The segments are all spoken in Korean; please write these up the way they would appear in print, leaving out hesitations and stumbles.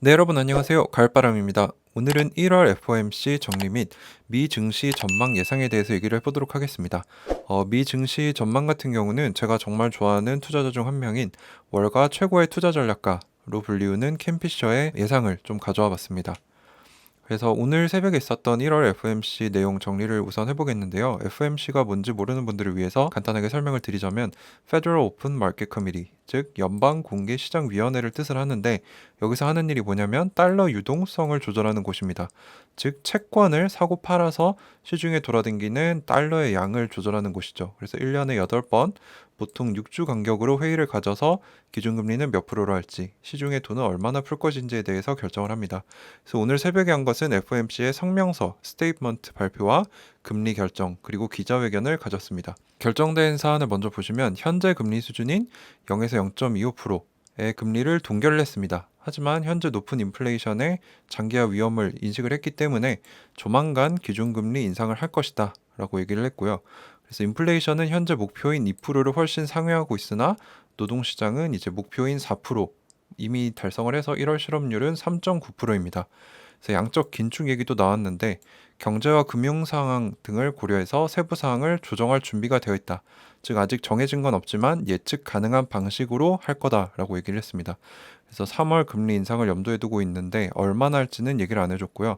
네, 여러분 안녕하세요. 가을바람입니다. 오늘은 1월 FOMC 정리 및 미 증시 전망 예상에 대해서 얘기를 해보도록 하겠습니다. 미 증시 전망 같은 경우는 제가 정말 좋아하는 투자자 중 한 명인 월가 최고의 투자 전략가로 불리우는 캔 피셔의 예상을 좀 가져와 봤습니다. 그래서 오늘 새벽에 있었던 1월 FOMC 내용 정리를 우선 해보겠는데요. FOMC가 뭔지 모르는 분들을 위해서 간단하게 설명을 드리자면 Federal Open Market Committee, 즉 연방공개시장위원회를 뜻을 하는데 여기서 하는 일이 뭐냐면 달러 유동성을 조절하는 곳입니다. 즉 채권을 사고 팔아서 시중에 돌아다니는 달러의 양을 조절하는 곳이죠. 그래서 1년에 8번 보통 6주 간격으로 회의를 가져서 기준금리는 몇 프로로 할지, 시중에 돈을 얼마나 풀 것인지에 대해서 결정을 합니다. 그래서 오늘 새벽에 한 것은 FOMC의 성명서, 스테이트먼트 발표와 금리 결정, 그리고 기자회견을 가졌습니다. 결정된 사안을 먼저 보시면 현재 금리 수준인 0에서 0.25%의 금리를 동결을 했습니다. 하지만 현재 높은 인플레이션의 장기화 위험을 인식을 했기 때문에 조만간 기준금리 인상을 할 것이다 라고 얘기를 했고요. 그래서 인플레이션은 현재 목표인 2%를 훨씬 상회하고 있으나 노동시장은 이제 목표인 4% 이미 달성을 해서 1월 실업률은 3.9%입니다. 그래서 양적 긴축 얘기도 나왔는데 경제와 금융 상황 등을 고려해서 세부 사항을 조정할 준비가 되어 있다. 즉 아직 정해진 건 없지만 예측 가능한 방식으로 할 거다라고 얘기를 했습니다. 그래서 3월 금리 인상을 염두에 두고 있는데 얼마나 할지는 얘기를 안 해줬고요.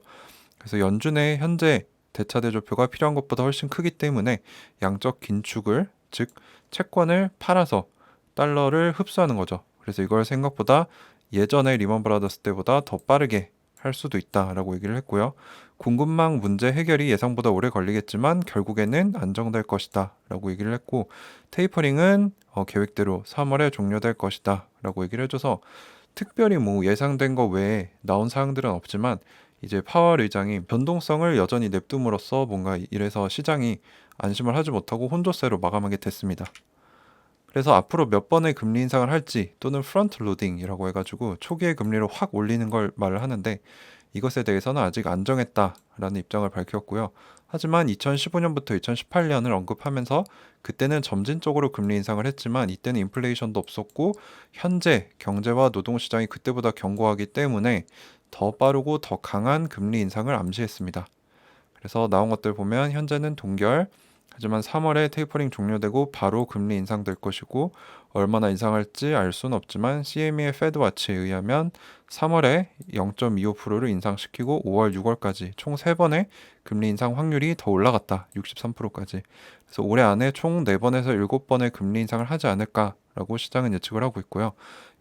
그래서 연준의 현재 대차 대조표가 필요한 것보다 훨씬 크기 때문에 양적 긴축을, 즉 채권을 팔아서 달러를 흡수하는 거죠. 그래서 이걸 생각보다 예전에 리먼 브라더스 때보다 더 빠르게 할 수도 있다라고 얘기를 했고요. 공급망 문제 해결이 예상보다 오래 걸리겠지만 결국에는 안정될 것이다 라고 얘기를 했고, 테이퍼링은 계획대로 3월에 종료될 것이다 라고 얘기를 해줘서 특별히 뭐 예상된 거 외에 나온 사항들은 없지만 이제 파월 의장이 변동성을 여전히 냅둠으로써 뭔가 이래서 시장이 안심을 하지 못하고 혼조세로 마감하게 됐습니다. 그래서 앞으로 몇 번의 금리 인상을 할지 또는 프런트 로딩이라고 해가지고 초기에 금리를 확 올리는 걸 말을 하는데 이것에 대해서는 아직 안 정했다라는 입장을 밝혔고요. 하지만 2015년부터 2018년을 언급하면서 그때는 점진적으로 금리 인상을 했지만 이때는 인플레이션도 없었고 현재 경제와 노동시장이 그때보다 견고하기 때문에 더 빠르고 더 강한 금리 인상을 암시했습니다. 그래서 나온 것들 보면 현재는 동결, 하지만 3월에 테이퍼링 종료되고 바로 금리 인상될 것이고 얼마나 인상할지 알 수는 없지만 CME의 페드와치에 의하면 3월에 0.25%를 인상시키고 5월, 6월까지 총 3번의 금리 인상 확률이 더 올라갔다. 63%까지. 그래서 올해 안에 총 4번에서 7번의 금리 인상을 하지 않을까라고 시장은 예측을 하고 있고요.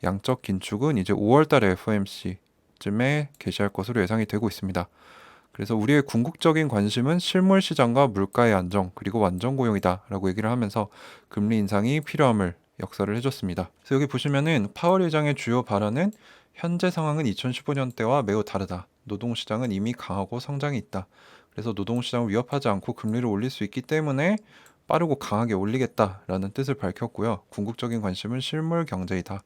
양적 긴축은 이제 5월 달에 FOMC쯤에 개시할 것으로 예상이 되고 있습니다. 그래서 우리의 궁극적인 관심은 실물 시장과 물가의 안정 그리고 완전 고용이다라고 얘기를 하면서 금리 인상이 필요함을 역설을 해줬습니다. 그래서 여기 보시면은 파월 의장의 주요 발언은 현재 상황은 2015년 때와 매우 다르다. 노동시장은 이미 강하고 성장이 있다. 그래서 노동시장을 위협하지 않고 금리를 올릴 수 있기 때문에 빠르고 강하게 올리겠다라는 뜻을 밝혔고요. 궁극적인 관심은 실물 경제이다.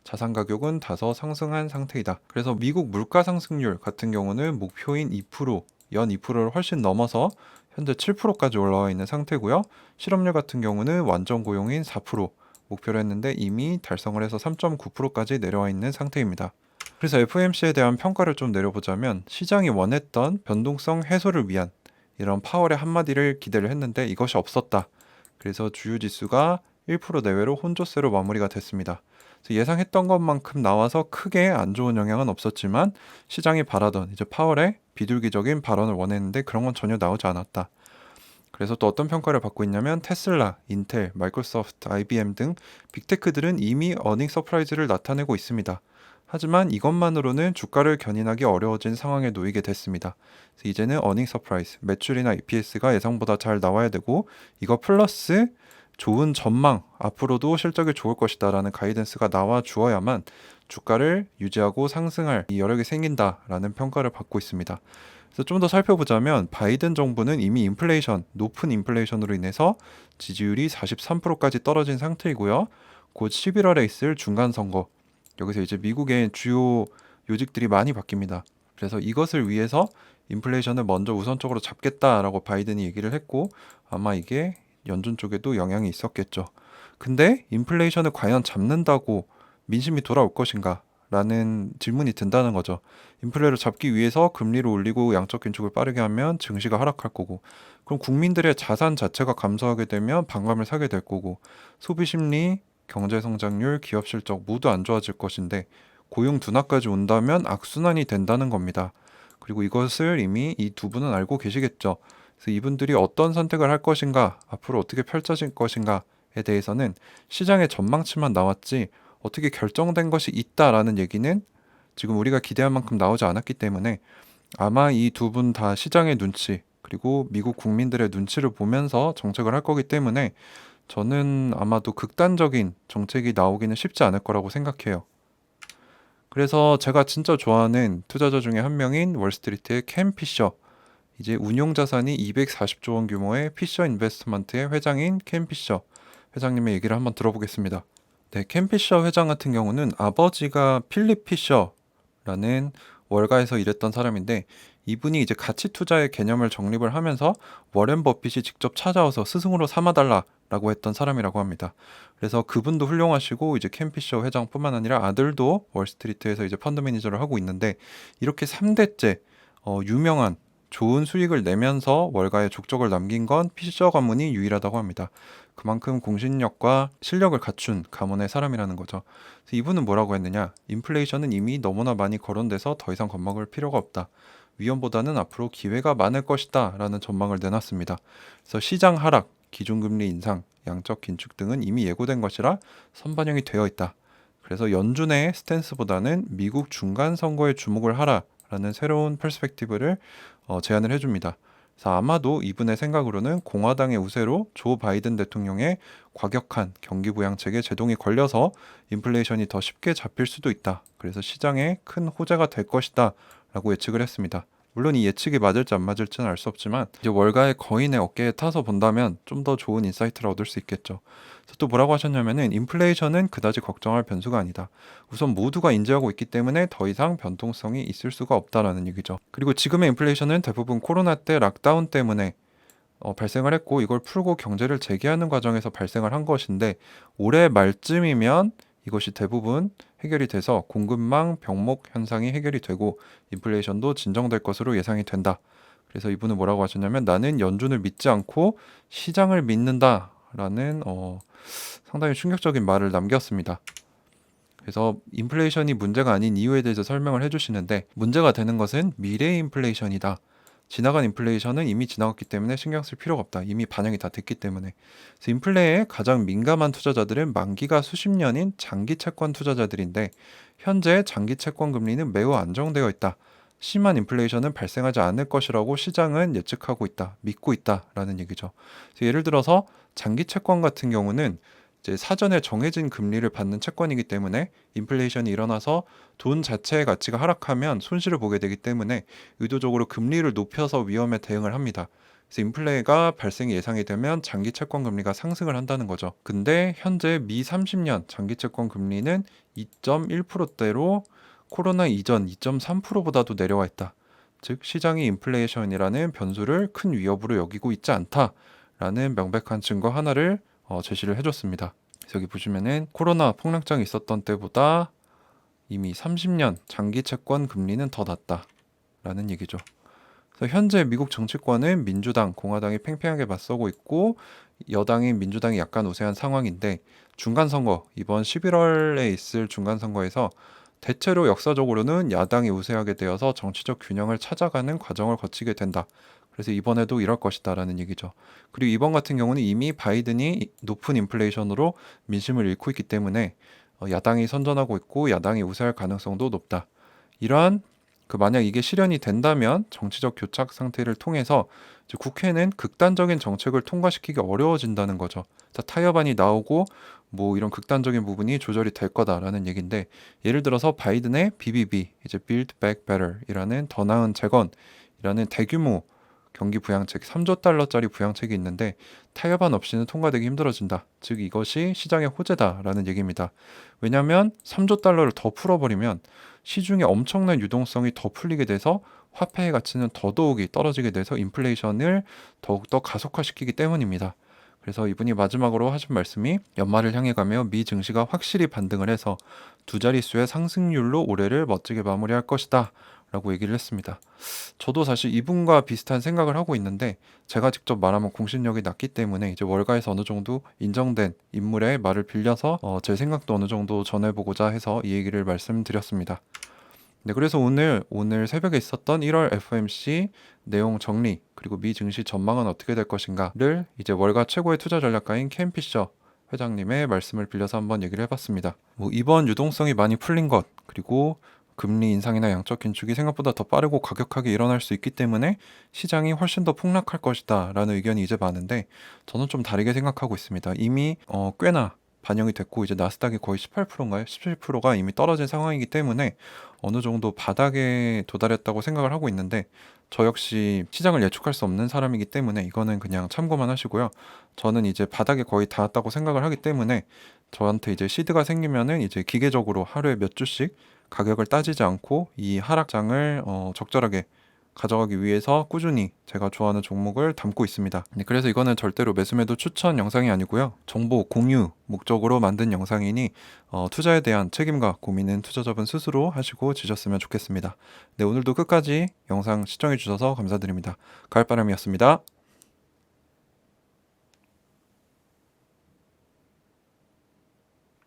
자산 가격은 다소 상승한 상태이다. 그래서 미국 물가 상승률 같은 경우는 목표인 2%, 연 2%를 훨씬 넘어서 현재 7%까지 올라와 있는 상태고요. 실업률 같은 경우는 완전 고용인 4% 목표로 했는데 이미 달성을 해서 3.9%까지 내려와 있는 상태입니다. 그래서 FOMC에 대한 평가를 좀 내려보자면 시장이 원했던 변동성 해소를 위한 이런 파월의 한마디를 기대를 했는데 이것이 없었다. 그래서 주요 지수가 1% 내외로 혼조세로 마무리가 됐습니다. 예상했던 것만큼 나와서 크게 안 좋은 영향은 없었지만 시장이 바라던 이제 파월의 비둘기적인 발언을 원했는데 그런 건 전혀 나오지 않았다. 그래서 또 어떤 평가를 받고 있냐면 테슬라, 인텔, 마이크로소프트, IBM 등 빅테크들은 이미 어닝 서프라이즈를 나타내고 있습니다. 하지만 이것만으로는 주가를 견인하기 어려워진 상황에 놓이게 됐습니다. 그래서 이제는 어닝 서프라이즈, 매출이나 EPS가 예상보다 잘 나와야 되고 이거 플러스 좋은 전망, 앞으로도 실적이 좋을 것이다라는 가이던스가 나와 주어야만 주가를 유지하고 상승할 이 여력이 생긴다라는 평가를 받고 있습니다. 그래서 좀 더 살펴보자면 바이든 정부는 이미 인플레이션, 높은 인플레이션으로 인해서 지지율이 43%까지 떨어진 상태이고요. 곧 11월에 있을 중간 선거, 여기서 이제 미국의 주요 요직들이 많이 바뀝니다. 그래서 이것을 위해서 인플레이션을 먼저 우선적으로 잡겠다라고 바이든이 얘기를 했고 아마 이게 연준 쪽에도 영향이 있었겠죠. 근데 인플레이션을 과연 잡는다고 민심이 돌아올 것인가? 라는 질문이 든다는 거죠. 인플레를 잡기 위해서 금리를 올리고 양적 긴축을 빠르게 하면 증시가 하락할 거고, 그럼 국민들의 자산 자체가 감소하게 되면 반감을 사게 될 거고, 소비 심리, 경제 성장률, 기업 실적 모두 안 좋아질 것인데 고용 둔화까지 온다면 악순환이 된다는 겁니다. 그리고 이것을 이미 이 두 분은 알고 계시겠죠. 그래서 이분들이 어떤 선택을 할 것인가, 앞으로 어떻게 펼쳐질 것인가에 대해서는 시장의 전망치만 나왔지 어떻게 결정된 것이 있다라는 얘기는 지금 우리가 기대한 만큼 나오지 않았기 때문에 아마 이 두 분 다 시장의 눈치 그리고 미국 국민들의 눈치를 보면서 정책을 할 거기 때문에 저는 아마도 극단적인 정책이 나오기는 쉽지 않을 거라고 생각해요. 그래서 제가 진짜 좋아하는 투자자 중에 한 명인 월스트리트의 캠 피셔, 이제 운용 자산이 240조 원 규모의 피셔 인베스트먼트의 회장인 캠 피셔 회장님의 얘기를 한번 들어보겠습니다. 네, 캠 피셔 회장 같은 경우는 아버지가 필립 피셔라는 월가에서 일했던 사람인데, 이분이 이제 가치 투자의 개념을 정립을 하면서 워렌 버핏이 직접 찾아와서 스승으로 삼아달라라고 했던 사람이라고 합니다. 그래서 그분도 훌륭하시고 이제 캠 피셔 회장뿐만 아니라 아들도 월스트리트에서 이제 펀드 매니저를 하고 있는데, 이렇게 3대째 유명한 좋은 수익을 내면서 월가에 족적을 남긴 건 피셔 가문이 유일하다고 합니다. 그만큼 공신력과 실력을 갖춘 가문의 사람이라는 거죠. 그래서 이분은 뭐라고 했느냐? 인플레이션은 이미 너무나 많이 거론돼서 더 이상 겁먹을 필요가 없다. 위험보다는 앞으로 기회가 많을 것이다 라는 전망을 내놨습니다. 그래서 시장 하락, 기준금리 인상, 양적 긴축 등은 이미 예고된 것이라 선반영이 되어 있다. 그래서 연준의 스탠스보다는 미국 중간 선거에 주목을 하라라는 새로운 퍼스펙티브를 제안을 해줍니다. 그래서 아마도 이분의 생각으로는 공화당의 우세로 조 바이든 대통령의 과격한 경기 부양책에 제동이 걸려서 인플레이션이 더 쉽게 잡힐 수도 있다. 그래서 시장에 큰 호재가 될 것이다 라고 예측을 했습니다. 물론 이 예측이 맞을지 안 맞을지는 알 수 없지만 이제 월가의 거인의 어깨에 타서 본다면 좀 더 좋은 인사이트를 얻을 수 있겠죠. 그래서 또 뭐라고 하셨냐면은 인플레이션은 그다지 걱정할 변수가 아니다. 우선 모두가 인지하고 있기 때문에 더 이상 변동성이 있을 수가 없다라는 얘기죠. 그리고 지금의 인플레이션은 대부분 코로나 때 락다운 때문에 발생을 했고, 이걸 풀고 경제를 재개하는 과정에서 발생을 한 것인데, 올해 말쯤이면 이것이 대부분 해결이 돼서 공급망 병목 현상이 해결이 되고 인플레이션도 진정될 것으로 예상이 된다. 그래서 이분은 뭐라고 하셨냐면, 나는 연준을 믿지 않고 시장을 믿는다라는 상당히 충격적인 말을 남겼습니다. 그래서 인플레이션이 문제가 아닌 이유에 대해서 설명을 해주시는데, 문제가 되는 것은 미래 인플레이션이다. 지나간 인플레이션은 이미 지나갔기 때문에 신경 쓸 필요가 없다. 이미 반영이 다 됐기 때문에. 그래서 인플레에 가장 민감한 투자자들은 만기가 수십 년인 장기 채권 투자자들인데, 현재 장기 채권 금리는 매우 안정되어 있다. 심한 인플레이션은 발생하지 않을 것이라고 시장은 예측하고 있다. 믿고 있다라는 얘기죠. 그래서 예를 들어서 장기 채권 같은 경우는 이제 사전에 정해진 금리를 받는 채권이기 때문에 인플레이션이 일어나서 돈 자체의 가치가 하락하면 손실을 보게 되기 때문에 의도적으로 금리를 높여서 위험에 대응을 합니다. 그래서 인플레가 발생이 예상이 되면 장기 채권 금리가 상승을 한다는 거죠. 근데 현재 미 30년 장기 채권 금리는 2.1%대로 코로나 이전 2.3%보다도 내려와 있다. 즉 시장이 인플레이션이라는 변수를 큰 위협으로 여기고 있지 않다라는 명백한 증거 하나를 제시를 해줬습니다. 그래서 여기 보시면은 코로나 폭락장이 있었던 때보다 이미 30년 장기 채권 금리는 더 낮다라는 얘기죠. 그래서 현재 미국 정치권은 민주당, 공화당이 팽팽하게 맞서고 있고 여당인 민주당이 약간 우세한 상황인데, 중간 선거, 이번 11월에 있을 중간 선거에서 대체로 역사적으로는 야당이 우세하게 되어서 정치적 균형을 찾아가는 과정을 거치게 된다. 그래서 이번에도 이럴 것이다라는 얘기죠. 그리고 이번 같은 경우는 이미 바이든이 높은 인플레이션으로 민심을 잃고 있기 때문에 야당이 선전하고 있고 야당이 우세할 가능성도 높다. 이러한 만약 이게 실현이 된다면 정치적 교착 상태를 통해서 이제 국회는 극단적인 정책을 통과시키기 어려워진다는 거죠. 자, 타협안이 나오고 뭐 이런 극단적인 부분이 조절이 될 거다라는 얘기인데, 예를 들어서 바이든의 BBB, 이제 Build Back Better이라는 더 나은 재건이라는 대규모 경기 부양책 3조 달러짜리 부양책이 있는데 타협안 없이는 통과되기 힘들어진다. 즉 이것이 시장의 호재다라는 얘기입니다. 왜냐하면 3조 달러를 더 풀어버리면 시중에 엄청난 유동성이 더 풀리게 돼서 화폐의 가치는 더더욱이 떨어지게 돼서 인플레이션을 더욱더 가속화시키기 때문입니다. 그래서 이분이 마지막으로 하신 말씀이 연말을 향해 가며 미 증시가 확실히 반등을 해서 두 자릿수의 상승률로 올해를 멋지게 마무리할 것이다 라고 얘기를 했습니다. 저도 사실 이분과 비슷한 생각을 하고 있는데 제가 직접 말하면 공신력이 낮기 때문에 이제 월가에서 어느 정도 인정된 인물의 말을 빌려서 제 생각도 어느 정도 전해보고자 해서 이 얘기를 말씀드렸습니다. 네, 그래서 오늘 새벽에 있었던 1월 FOMC 내용 정리 그리고 미 증시 전망은 어떻게 될 것인가를 이제 월가 최고의 투자 전략가인 켄 피셔 회장님의 말씀을 빌려서 한번 얘기를 해봤습니다. 뭐 이번 유동성이 많이 풀린 것 그리고 금리 인상이나 양적 긴축이 생각보다 더 빠르고 과격하게 일어날 수 있기 때문에 시장이 훨씬 더 폭락할 것이다 라는 의견이 이제 많은데 저는 좀 다르게 생각하고 있습니다. 이미 꽤나 반영이 됐고 이제 나스닥이 거의 18%인가요? 17%가 이미 떨어진 상황이기 때문에 어느 정도 바닥에 도달했다고 생각을 하고 있는데 저 역시 시장을 예측할 수 없는 사람이기 때문에 이거는 그냥 참고만 하시고요. 저는 이제 바닥에 거의 닿았다고 생각을 하기 때문에 저한테 이제 시드가 생기면은 이제 기계적으로 하루에 몇 주씩 가격을 따지지 않고 이 하락장을 적절하게 가져가기 위해서 꾸준히 제가 좋아하는 종목을 담고 있습니다. 네, 그래서 이거는 절대로 매수매도 추천 영상이 아니고요. 정보 공유 목적으로 만든 영상이니 투자에 대한 책임과 고민은 투자자분 스스로 하시고 지셨으면 좋겠습니다. 네, 오늘도 끝까지 영상 시청해 주셔서 감사드립니다. 가을바람이었습니다.